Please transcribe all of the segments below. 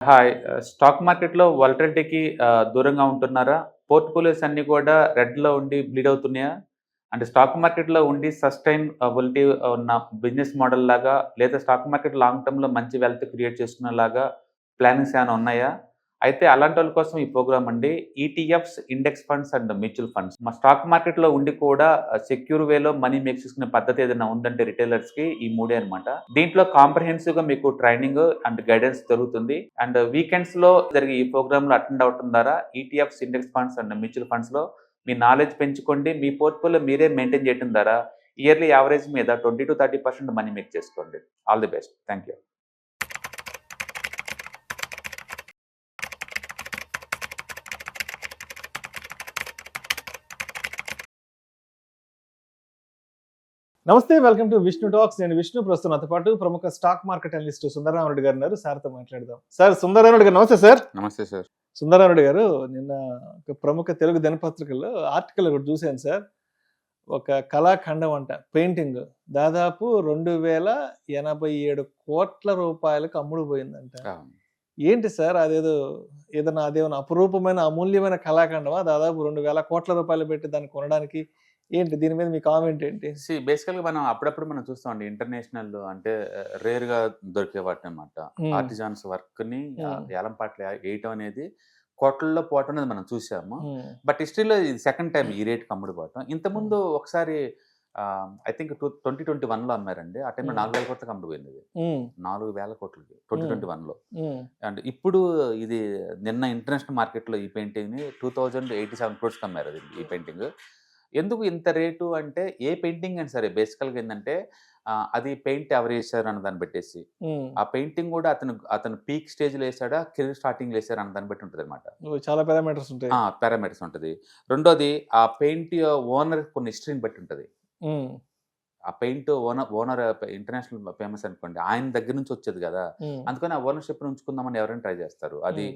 Hi. Stock మార్కెట్‌లో వాలటిలిటీకి దూరంగా ఉంటున్నారా? పోర్ట్‌ఫోలియోస్ అన్నీ కూడా రెడ్‌లో ఉండి బ్లీడ్ అవుతున్నాయా? అంటే స్టాక్ మార్కెట్‌లో ఉండి సస్టైనబిలిటీ ఉన్న బిజినెస్ మోడల్ లాగా లేదా స్టాక్ మార్కెట్ లాంగ్ టర్మ్‌లో మంచి వెల్త్ క్రియేట్ చేసుకునేలాగా ప్లానింగ్స్ ఏమైనా ఉన్నాయా? అయితే అలాంటోళ్ళ కోసం ఈ ప్రోగ్రామ్ అండి. ETFs, index funds and mutual funds. మా స్టాక్ మార్కెట్‌లో ఉండి కూడా సెక్యూర్ వేలో మనీ మేక్ చేసుకునే పద్ధతి ఏదైనా ఉందంటే రిటైలర్స్‌కి ఈ మూడే అన్నమాట. దీంట్లో కాంప్రహెన్సివ్‌గా మీకు ట్రైనింగ్ అండ్ గైడెన్స్ దొరుకుతుంది. అండ్ వీకెండ్స్‌లో జరిగే ఈ ప్రోగ్రామ్‌లో అటెండ్ అవ్వటం ద్వారా ETFs, index funds and mutual ఫండ్స్‌లో మీ నాలెడ్జ్ పెంచుకోండి. మీ పోర్ట్‌ఫోలియో మీరే మెయింటైన్ చేయటం ద్వారా ఇయర్లీ యావరేజ్ మీద 20-30% మనీ మేక్ చేసుకోండి. All the best. Thank you. నమస్తే. Welcome to Vishnu talks. నేను విష్ణు. ప్రస్తుతం నాతో పాటు ప్రముఖ స్టాక్ మార్కెట్ అనలిస్ట్ సుందరరామరెడ్డి గారు ఉన్నారు. సార్తో మాట్లాడదాం. సార్, సుందరరామరెడ్డి గారు నమస్తే సార్. నమస్తే సార్. సుందరరామరెడ్డి గారు, నిన్న ఒక ప్రముఖ తెలుగు దినపత్రికల్లో ఆర్టికల్ ఒకటి చూశాను సార్. ఒక కళాఖండం అంట, పెయింటింగ్ దాదాపు 2087 కోట్ల రూపాయలకు అమ్ముడు పోయిందంట. ఏంటి సార్ అదేదో, అదేమైనా అపురూపమైన అమూల్యమైన కళాఖండమా? దాదాపు 2000 కోట్ల రూపాయలు పెట్టి దాన్ని కొనడానికి ఏంటి? దీని మీద మీ కామెంట్ ఏంటి? బేసికల్‌గా మనం అప్పుడప్పుడు మనం చూస్తామండి. ఇంటర్నేషనల్ అంటే రేర్‌గా దొరికే వాటినన్నమాట. ఆర్టిజాన్స్ వర్క్‌ని ఏలం పాటలు ఏయటం అనేది కోట్లల్లో పోవటం అనేది మనం చూసాము. బట్ హిస్టరీలో ఇది సెకండ్ టైమ్ ఈ రేట్‌కి అమ్ముడుపోవటం. ఇంతకుముందు ఒకసారి ఐ థింక్ 2021లో అమ్మారండి. ఆ టైంలో 4000 కోట్లకి అమ్ముడుపోయింది ఇది. 4000 కోట్లకి 2021లో. అండ్ ఇప్పుడు ఇది నిన్న ఇంటర్నేషనల్ మార్కెట్‌లో ఈ పెయింటింగ్‌ని 2087 క్రోర్స్‌కి అమ్మారు అది ఈ పెయింటింగ్. ఎందుకు ఇంత రేటు అంటే ఏ పెయింటింగ్ అయినా సరే బేసికల్‌గా ఏందంటే అది పెయింట్ ఎవరు ఏసారు అన్న దాన్ని బట్టేసి. ఆ పెయింటింగ్ గూడా అతను పీక్ స్టేజ్‌లో ఏసాడా? కెరీర్ స్టార్టింగ్‌లో ఏసారా? అన్న దాన్ని బట్టి ఉంటదనమాట. చాలా పారామీటర్స్ ఉంటాయి. పారామీటర్స్ ఉంటది. రెండోది ఆ పెయింట్ ఓనర్ కొన్ని హిస్టరీని బట్టి ఉంటది. ఆ పెయింట్ ఓనర్ ఇంటర్నేషనల్ ఫేమస్ అనుకోండి. ఆయన దగ్గర నుంచి వచ్చేది గదా! అందుకని ఆ ఓనర్‌షిప్‌ని ఉంచుకుందామని ఎవరైనా ట్రై చేస్తారు. అది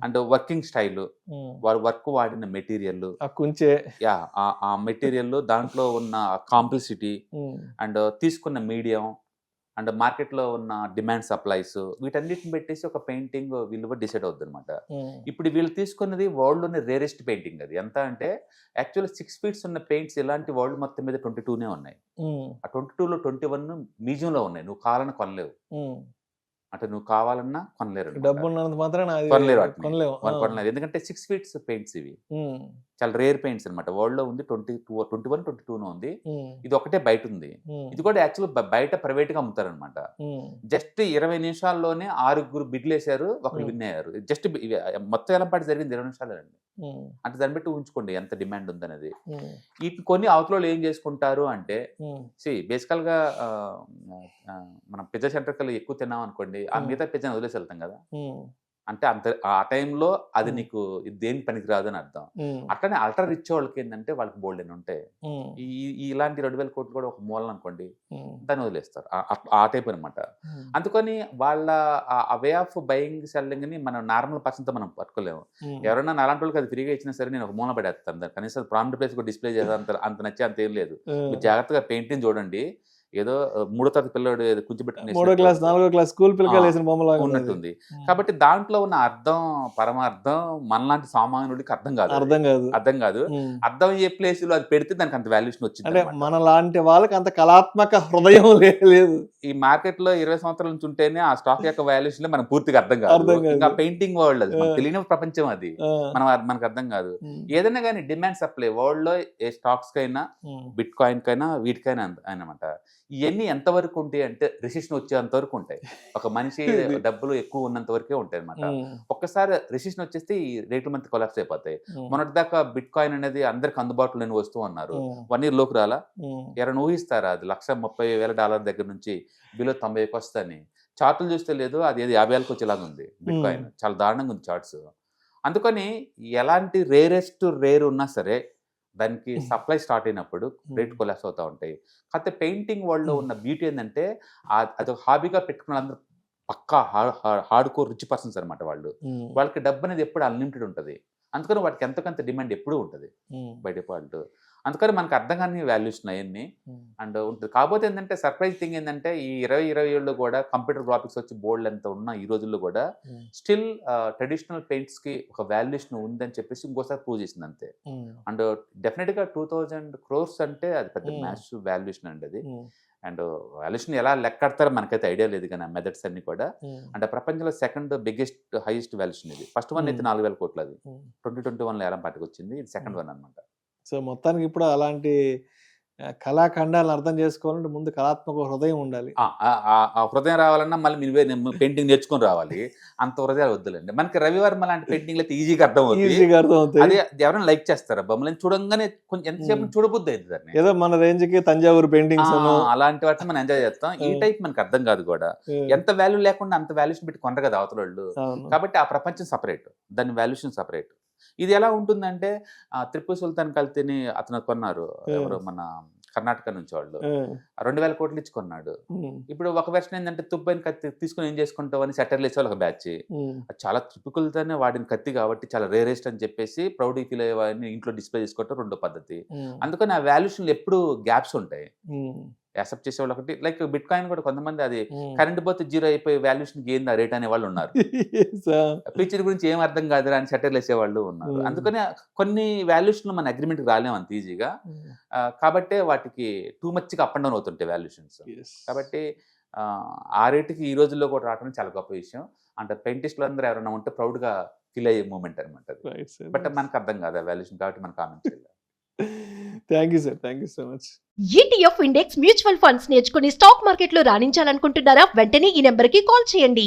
అండ్ వర్కింగ్ స్టైలు, వారు వర్క్ వాడిన మెటీరియల్, ఆ కుంచే, యాహ్! ఆ మెటీరియల్ దాంట్లో ఉన్న కాంప్లిసిటీ అండ్ తీసుకున్న మీడియం అండ్ మార్కెట్‌లో ఉన్న డిమాండ్ సప్లైస్ వీటన్నిటిని పెట్టేసి ఒక పెయింటింగ్ విలువ డిసైడ్ అవుద్దనమాట. ఇప్పుడు వీళ్ళు తీసుకున్నది వరల్డ్‌లోనే రేరెస్ట్ పెయింటింగ్ అది. ఎంత అంటే యాక్చువల్లీ 6 ఫీట్స్ ఉన్న పెయింట్స్ ఇలాంటి వరల్డ్ మొత్తం మీద 22నే ఉన్నాయి. ఆ 22లో 21 మ్యూజియంలో ఉన్నాయి. నువ్వు కావాలన్నా కొనలేవు. అంటే నువ్వు కావాలన్నా కొనలేరనమాట. డబ్బున్నంత మాత్రాన అది కొనలేరు వాటిని. కొనలేము. వాళ్ళు కొనలేరు. ఎందుకంటే 6 ఫీట్స్ పెయింట్స్ ఇవి. చాలా రేర్ పెయింట్స్ అన్నమాట. వరల్డ్‌లో ఉంది 21, 22నో ఉంది. ఇది ఒకటే బయటుంది. ఇది కూడా యాక్చువల్‌గా బయట ప్రైవేట్‌గా అమ్ముతారనమాట. జస్ట్ 20 నిమిషాల్లోనే 6 బిడ్లేసారు. ఒకళ్ళు విన్ అయ్యారు. జస్ట్ ఇవి మొత్తం ఏలంపాట జరిగింది 20 నిమిషాలేనండి. అంటే దాన్ని బట్టి ఊహించుకోండి ఎంత డిమాండ్ ఉందనేది. వీటిని కొన్ని అవతలోళ్ళు ఏం చేసుకుంటారు అంటే బేసికల్‌గా మనం పిజ్జా సెంటర్‌కెళ్ళి ఎక్కువ తిన్నామనుకోండి, ఆ మిగతా పిజ్జాని వదిలేసి వెళ్తాం కదా! అంటే ఆ టైంలో అది నీకు ఇది దేనికి పనికిరాదని అర్థం. అట్లనే అల్ట్రా రిచ్ వాళ్ళకేందంటే వాళ్ళకి బోలెడన్ని ఉంటాయి. ఈ ఈ ఇలాంటి 2000 కోట్లు కూడా ఒక మూలననుకోండి, దాన్ని వదిలేస్తారు. ఆ టైప్ అనమాట. అందుకని వాళ్ళ ఆ వే ఆఫ్ బయింగ్, సెల్లింగ్‌ని మనం నార్మల్ పర్సన్‌తో మనం పట్టుకోలేము. ఎవరైనా నాలాంటోళ్ళకి అది ఫ్రీగా ఇచ్చినా సరే నేను ఒక మూలన పడేస్తాను. కనీసం ప్రాంప్ట్ ప్లేస్ కూడా డిస్‌ప్లే చేసేంత అంత నచ్చే అంతేం లేదు. మీరు జాగ్రత్తగా పెయింటింగ్ చూడండి. ఏదో మూడో తరగతి పిల్లోడు ఏదో కూర్చోబెట్టుకుని 3వ క్లాస్, 4వ క్లాస్ స్కూల్ పిల్లకాయలు వేసిన బొమ్మలాగా ఉన్నట్టుంది. కాబట్టి దాంట్లో ఉన్న అర్థం, పరమార్థం మనలాంటి సామాన్యుడికి అర్థం కాదు. అర్థం కాదు. అర్థం అయ్యే ప్లేస్‌లో అది పెడితే దానికి అంత వాల్యుయేషన్ అంటే వచ్చిందన్నమాట. మనలాంటి వాళ్ళకి అంత కళాత్మక హృదయం లేదు. ఈ మార్కెట్‌లో 20 సంవత్సరాల నుంచి ఉంటేనే ఆ స్టాక్ యొక్క వాల్యుయేషన్ మనకు పూర్తిగా అర్థం కాదు. ఇంకా పెయింటింగ్ వరల్డ్ అది. మనకు తెలియని ప్రపంచం అది. మనకు అర్థం కాదు. ఏదైనా గాని డిమాండ్ సప్లై వరల్డ్‌లో ఏ స్టాక్స్‌కైనా, బిట్ కాయిన్‌కైనా వీటికైనా అన్నమాట. ఇయన్నీ ఎంతవరకు ఉంటాయి అంటే రెసిషన్ వచ్చేంత వరకు ఉంటాయి. ఒక మనిషి డబ్బులు ఎక్కువ ఉన్నంత వరకే ఉంటాయన్నమాట. ఒక్కసారి రెసిషన్ వచ్చేస్తే ఈ రేట్లు మనకి కొలాప్స్ అయిపోతాయి. మొన్నటిదాకా బిట్ కాయిన్ అనేది అందరికి అందుబాటులో లేని వస్తువు అన్నారు. 1 ఇయర్ లోకి రాలా? ఎవరైనా ఊహిస్తారా అది $130,000 దగ్గర నుంచి బిలో 90కి వస్తదని? చార్టులు చూస్తే లేదు, అది ఏదో 50,000కి వచ్చేలాగా ఉంది బిట్ కాయిన్. చాలా దారుణంగా ఉంది చార్ట్స్. అందుకని ఎలాంటి రేర్ ఉన్నా సరే దానికి సప్లై స్టార్ట్ అయినప్పుడు రేట్ కొలాప్స్ అవుతా ఉంటాయి. కాకపోతే పెయింటింగ్ వరల్డ్‌లో ఉన్న బ్యూటీ ఏందంటే అదొక హాబీగా పెట్టుకున్న వాళ్ళందరూ పక్కా హార్డ్ కోర్ రిచ్ పర్సన్స్ అనమాట వాళ్ళు. వాళ్ళకి డబ్బనేది ఎప్పుడు అన్‌లిమిటెడ్ ఉంటది. అందుకని వాటికి ఎంతో కొంత డిమాండ్ ఎప్పుడూ ఉంటది బై డిఫాల్ట్. అందుకని మనకు అర్థం కాని వాల్యుయేషన్ అవన్నీ అండ్ ఉంటుంది. కాకపోతే ఏంటంటే సర్ప్రైజ్ థింగ్ ఏంటంటే ఈ 20-27లో కూడా కంప్యూటర్ గ్రాఫిక్స్ వచ్చి బోర్డులు ఎంత ఉన్న ఈ రోజుల్లో కూడా స్టిల్ ట్రెడిషనల్ పెయింట్స్ కి ఒక వాల్యుయేషన్ ఉందని చెప్పేసి ఇంకోసారి ప్రూవ్ చేసింది అంతే. అండ్ డెఫినెట్ గా 2000 crores అంటే అది పెద్ద మ్యాసివ్ వాల్యుయేషన్ అండి అది. అండ్ వాల్యుయేషన్ ఎలా లెక్కడతారో మనకైతే ఐడియా లేదు కానీ మెథడ్స్ అన్ని కూడా. అంటే ప్రపంచంలో సెకండ్ బిగ్గెస్ట్ హైయెస్ట్ వాల్యుయేషన్ ఇది. ఫస్ట్ వన్ అయితే 4000 కోట్లు, అది 2021లో ఏలం పాటికి వచ్చింది. ఇది సెకండ్ వన్ అనమాట. సో మొత్తానికి ఇప్పుడు అలాంటి కళాఖండాలను అర్థం చేసుకోవాలంటే ముందు కళాత్మక హృదయం ఉండాలి. ఆ హృదయం రావాలన్నా మళ్ళీ మీరు పెయింటింగ్ నేర్చుకుని రావాలి. అంత హృదయాలు వద్దులండి. మనకి రవివర్మ లాంటి పెయింటింగ్ అయితే ఈజీగా అర్థం అవుతుంది. అది ఎవరైనా లైక్ చేస్తారా బొమ్మలని చూడంగానే కొంచెం ఎంతసేపు చూడబుద్ది అవుతుంది దాన్ని. ఏదో మన రేంజ్ కి తంజావూరు పెయింటింగ్స్ అలాంటి వాటిని మనం ఎంజాయ్ చేస్తాం. ఈ టైప్ మనకి అర్థం కాదు కూడా. ఎంత వాల్యూ లేకుండా అంత వాల్యుయేషన్ పెట్టి కొనరు కదా అవతల వాళ్ళు. కాబట్టి ఆ ప్రపంచం సపరేట్, దాని వాల్యుయేషన్ సపరేట్. ఇది ఎలా ఉంటుందంటే త్రిపు సుల్తాన్ కల్తీని అతను కొన్నారు ఎవరు మన కర్ణాటక నుంచి వాళ్ళు 2000 కోట్లు ఇచ్చి కొన్నాడు. ఇప్పుడు ఒక వెర్షన్ ఏంటంటే తుబ్బైన కత్తి తీసుకుని ఏం చేసుకుంటావు అని సెటర్లు వేసే ఒక బ్యాచ్. చాలా టిపికల్తోనే వాడిన కత్తి కాబట్టి చాలా రేరెస్ట్ అని చెప్పేసి ప్రౌడ్ ఫీల్ అయ్యేవాడిని ఇంట్లో డిస్ప్లే చేసుకోవటం రెండో పద్ధతి. అందుకని ఆ వాల్యుయేషన్ ఎప్పుడు గ్యాప్స్ ఉంటాయి. యాక్సెప్ట్ చేసేవాళ్ళు ఒకటి లైక్ బిట్ కాయిన్ కూడా కొంతమంది అది కరెంట్ పోతే జీరో అయిపోయి వాల్యుయేషన్ గేమ్ రేట్ అనే వాళ్ళు ఉన్నారు. ఫ్యూచర్ గురించి ఏం అర్థం కాదురా అని సెటర్లు వేసేవాళ్ళు ఉన్నారు. అందుకని కొన్ని వాల్యుయేషన్ మన అగ్రిమెంట్కి రాలేము అంత ఈజీగా. కాబట్టి వాటికి టూ మచ్గా అప్ అండ్ డౌన్ అవుతుంటాయి వాల్యుయేషన్స్. కాబట్టి ఆ రేటుకి ఈ రోజుల్లో కూడా రావడం చాలా గొప్ప విషయం. అంటే పెయింటిస్టులు అందరూ ఎవరైనా ఉంటే ప్రౌడ్గా ఫీల్ అయ్యే మూమెంట్ అనమాట. బట్ మనకు అర్థం కాదు ఆ వాల్యుయేషన్ కాబట్టి మనం కామెంట్ చేయాలి. Thank you sir, thank you so much. ETF index mutual funds నేర్చుకుని స్టాక్ మార్కెట్లో రాణించాలనుకుంటున్నారా? వెంటనే ఈ నెంబర్కి కాల్ చేయండి.